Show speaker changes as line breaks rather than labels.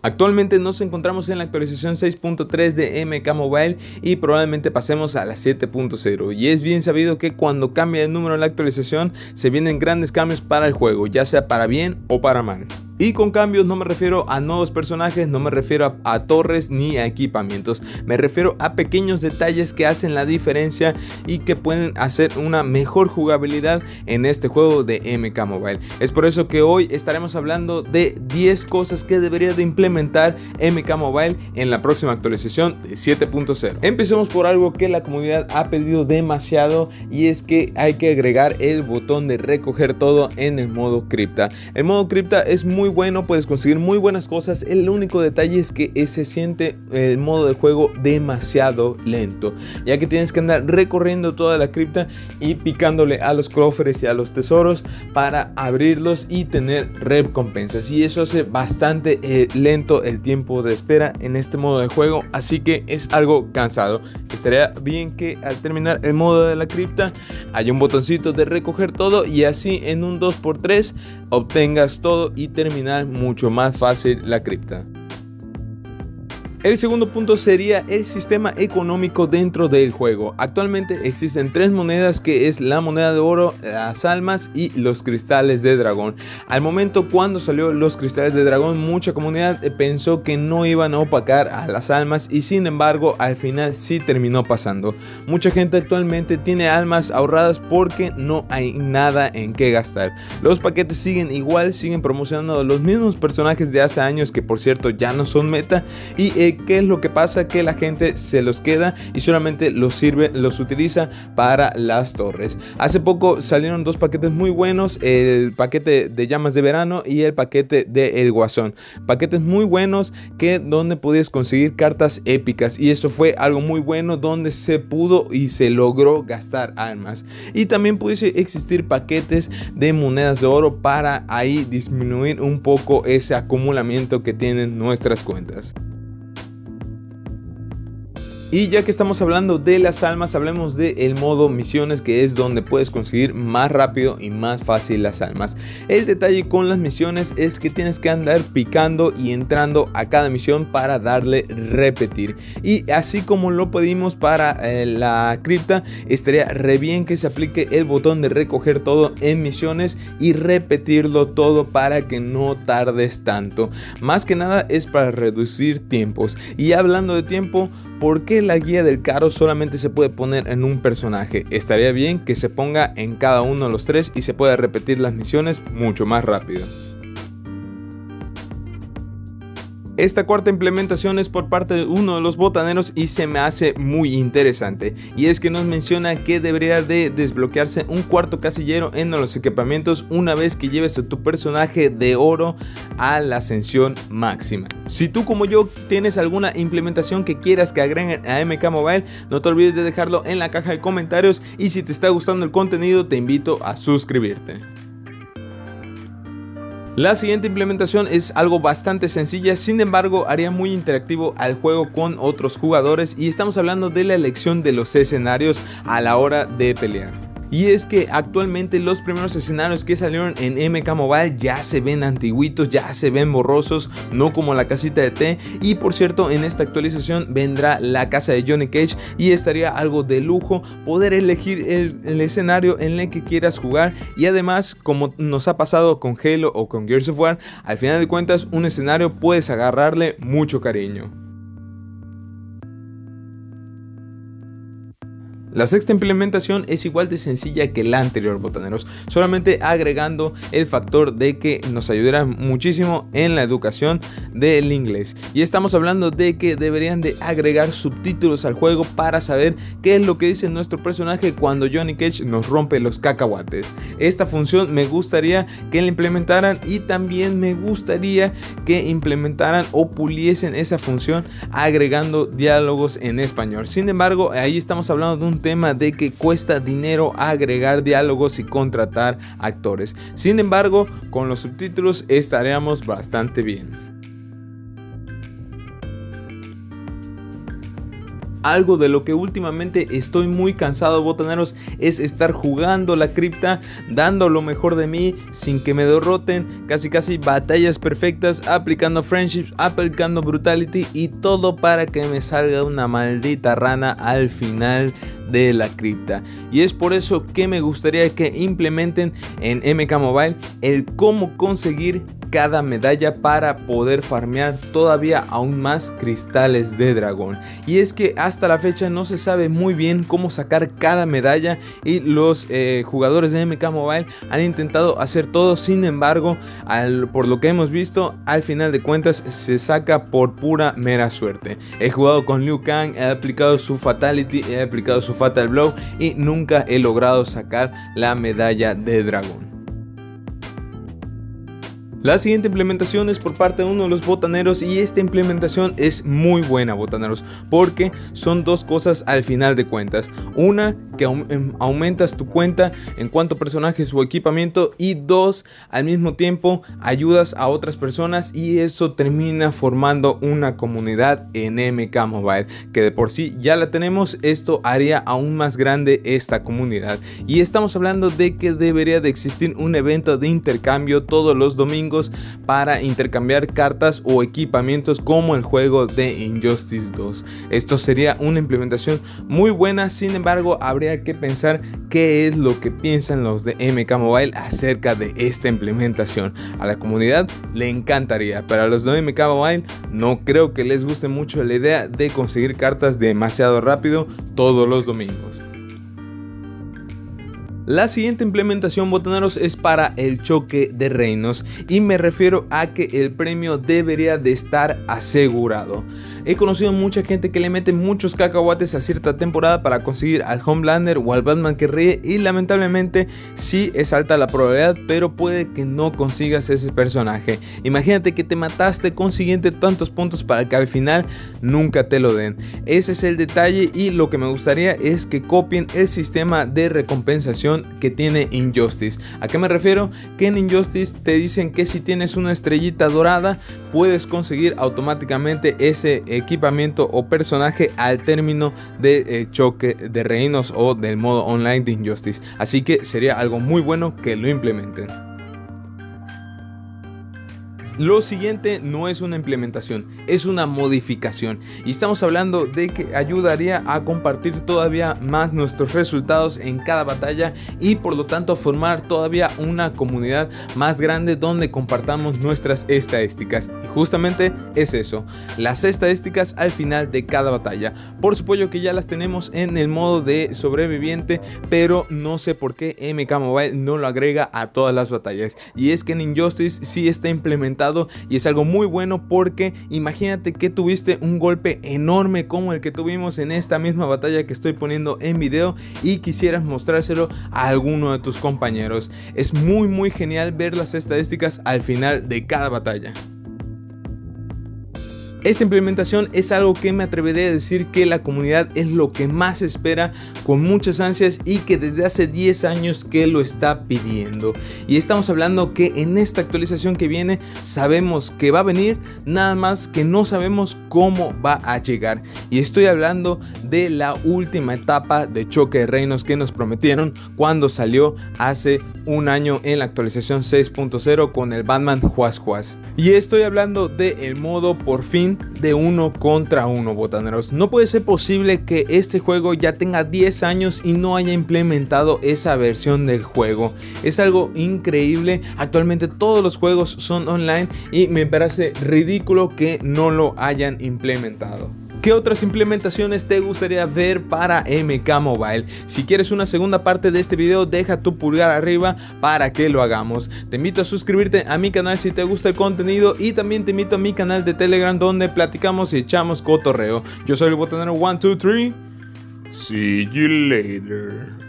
Actualmente nos encontramos en la actualización 6.3 de MK Mobile y probablemente pasemos a la 7.0, y es bien sabido que cuando cambia el número de la actualización se vienen grandes cambios para el juego, ya sea para bien o para mal. Y con cambios no me refiero a nuevos personajes, no me refiero a torres ni a equipamientos, me refiero a pequeños detalles que hacen la diferencia y que pueden hacer una mejor jugabilidad en este juego de MK Mobile. Es por eso que hoy estaremos hablando de 10 cosas que debería de implementar MK Mobile en la próxima actualización de 7.0. Empecemos por algo que la comunidad ha pedido demasiado, y es que hay que agregar el botón de recoger todo en el modo cripta. El modo cripta es muy bueno, puedes conseguir muy buenas cosas. El único detalle es que se siente el modo de juego demasiado lento, ya que tienes que andar recorriendo toda la cripta y picándole a los cofres y a los tesoros para abrirlos y tener recompensas, y eso hace bastante lento el tiempo de espera en este modo de juego, así que es algo cansado. Estaría bien que al terminar el modo de la cripta haya un botoncito de recoger todo, y así en un 2x3 obtengas todo y terminar mucho más fácil la cripta. El segundo punto sería el sistema económico dentro del juego. Actualmente existen 3 monedas, que es la moneda de oro, las almas y los cristales de dragón. Al momento cuando salió los cristales de dragón, mucha comunidad pensó que no iban a opacar a las almas, y sin embargo al final sí terminó pasando. Mucha gente actualmente tiene almas ahorradas porque no hay nada en qué gastar. Los paquetes siguen igual, siguen promocionando los mismos personajes de hace años, que por cierto ya no son meta. Y ¿qué es lo que pasa? Que la gente se los queda y solamente los utiliza para las torres. Hace poco salieron 2 paquetes muy buenos, el paquete de llamas de verano y el paquete de el guasón. Paquetes muy buenos donde podías conseguir cartas épicas, y esto fue algo muy bueno, donde se pudo y se logró gastar almas. Y también pudiese existir paquetes de monedas de oro para ahí disminuir un poco ese acumulamiento que tienen nuestras cuentas. Y ya que estamos hablando de las almas, hablemos del modo misiones, que es donde puedes conseguir más rápido y más fácil las almas. El detalle con las misiones es que tienes que andar picando y entrando a cada misión para darle repetir. Y así como lo pedimos para la cripta, estaría re bien que se aplique el botón de recoger todo en misiones y repetirlo todo para que no tardes tanto. Más que nada es para reducir tiempos. Y hablando de tiempo, ¿por qué la guía del carro solamente se puede poner en un personaje? Estaría bien que se ponga en cada uno de los 3 y se pueda repetir las misiones mucho más rápido. Esta cuarta implementación es por parte de uno de los botaneros y se me hace muy interesante, y es que nos menciona que debería de desbloquearse un cuarto casillero en los equipamientos una vez que lleves a tu personaje de oro a la ascensión máxima. Si tú como yo tienes alguna implementación que quieras que agreguen a MK Mobile, no te olvides de dejarlo en la caja de comentarios, y si te está gustando el contenido te invito a suscribirte. La siguiente implementación es algo bastante sencilla, sin embargo haría muy interactivo al juego con otros jugadores, y estamos hablando de la elección de los escenarios a la hora de pelear. Y es que actualmente los primeros escenarios que salieron en MK Mobile ya se ven antiguitos, ya se ven borrosos, no como la casita de té. Y por cierto, en esta actualización vendrá la casa de Johnny Cage, y estaría algo de lujo poder elegir el escenario en el que quieras jugar. Y además, como nos ha pasado con Halo o con Gears of War, al final de cuentas un escenario puedes agarrarle mucho cariño. La sexta implementación es igual de sencilla que la anterior, botaneros, solamente agregando el factor de que nos ayudará muchísimo en la educación del inglés. Y estamos hablando de que deberían de agregar subtítulos al juego para saber qué es lo que dice nuestro personaje cuando Johnny Cage nos rompe los cacahuates. Esta función me gustaría que la implementaran, y también me gustaría que implementaran o puliesen esa función agregando diálogos en español. Sin embargo, ahí estamos hablando de un tema de que cuesta dinero agregar diálogos y contratar actores. Sin embargo, con los subtítulos estaríamos bastante bien. Algo de lo que últimamente estoy muy cansado, botaneros, es estar jugando la cripta, dando lo mejor de mí sin que me derroten, casi batallas perfectas, aplicando friendships, aplicando brutality y todo para que me salga una maldita rana al final de la cripta. Y es por eso que me gustaría que implementen en MK Mobile el cómo conseguir cada medalla para poder farmear todavía aún más cristales de dragón. Y es que hasta la fecha no se sabe muy bien cómo sacar cada medalla y los jugadores de MK Mobile han intentado hacer todo. Sin embargo, por lo que hemos visto, al final de cuentas se saca por pura mera suerte. He jugado con Liu Kang, he aplicado su Fatality, he aplicado su Fatal Blow y nunca he logrado sacar la medalla de dragón. La siguiente implementación es por parte de uno de los botaneros y esta implementación es muy buena, botaneros, porque son dos cosas al final de cuentas. Una, que aumentas tu cuenta en cuanto a personajes o equipamiento, y dos, al mismo tiempo ayudas a otras personas y eso termina formando una comunidad en MK Mobile, que de por sí ya la tenemos. Esto haría aún más grande esta comunidad y estamos hablando de que debería de existir un evento de intercambio todos los domingos para intercambiar cartas o equipamientos como el juego de Injustice 2. Esto sería una implementación muy buena. Sin embargo, habría que pensar qué es lo que piensan los de MK Mobile acerca de esta implementación. A la comunidad le encantaría, pero a los de MK Mobile no creo que les guste mucho la idea de conseguir cartas demasiado rápido todos los domingos. La siguiente implementación, botaneros, es para el choque de reinos y me refiero a que el premio debería de estar asegurado. He conocido mucha gente que le mete muchos cacahuates a cierta temporada para conseguir al Homelander o al Batman que ríe y lamentablemente sí es alta la probabilidad, pero puede que no consigas ese personaje. Imagínate que te mataste consiguiente tantos puntos para que al final nunca te lo den. Ese es el detalle y lo que me gustaría es que copien el sistema de recompensación que tiene Injustice. ¿A qué me refiero? Que en Injustice te dicen que si tienes una estrellita dorada puedes conseguir automáticamente ese equipamiento o personaje al término de choque de reinos o del modo online de Injustice. Así que sería algo muy bueno que lo implementen. Lo siguiente no es una implementación, es una modificación y estamos hablando de que ayudaría a compartir todavía más nuestros resultados en cada batalla y por lo tanto formar todavía una comunidad más grande donde compartamos nuestras estadísticas. Y justamente es eso, las estadísticas al final de cada batalla. Por supuesto que ya las tenemos en el modo de sobreviviente, pero no sé por qué MK Mobile no lo agrega a todas las batallas. Y es que en Injustice sí está implementado y es algo muy bueno, porque imagínate que tuviste un golpe enorme como el que tuvimos en esta misma batalla que estoy poniendo en video y quisieras mostrárselo a alguno de tus compañeros. Es muy genial ver las estadísticas al final de cada batalla. Esta implementación es algo que me atreveré a decir que la comunidad es lo que más espera con muchas ansias y que desde hace 10 años que lo está pidiendo. Y estamos hablando que en esta actualización que viene sabemos que va a venir, nada más que no sabemos cómo va a llegar. Y estoy hablando de la última etapa de choque de reinos que nos prometieron cuando salió hace un año en la actualización 6.0 con el Batman Juas Juas. Y estoy hablando de el modo por fin de 1 contra 1, botaneros. No puede ser posible que este juego ya tenga 10 años y no haya implementado esa versión del juego. Es algo increíble. Actualmente todos los juegos son online y me parece ridículo que no lo hayan implementado. ¿Qué otras implementaciones te gustaría ver para MK Mobile? Si quieres una segunda parte de este video, deja tu pulgar arriba para que lo hagamos. Te invito a suscribirte a mi canal si te gusta el contenido y también te invito a mi canal de Telegram donde platicamos y echamos cotorreo. Yo soy el botanero 123. See you later.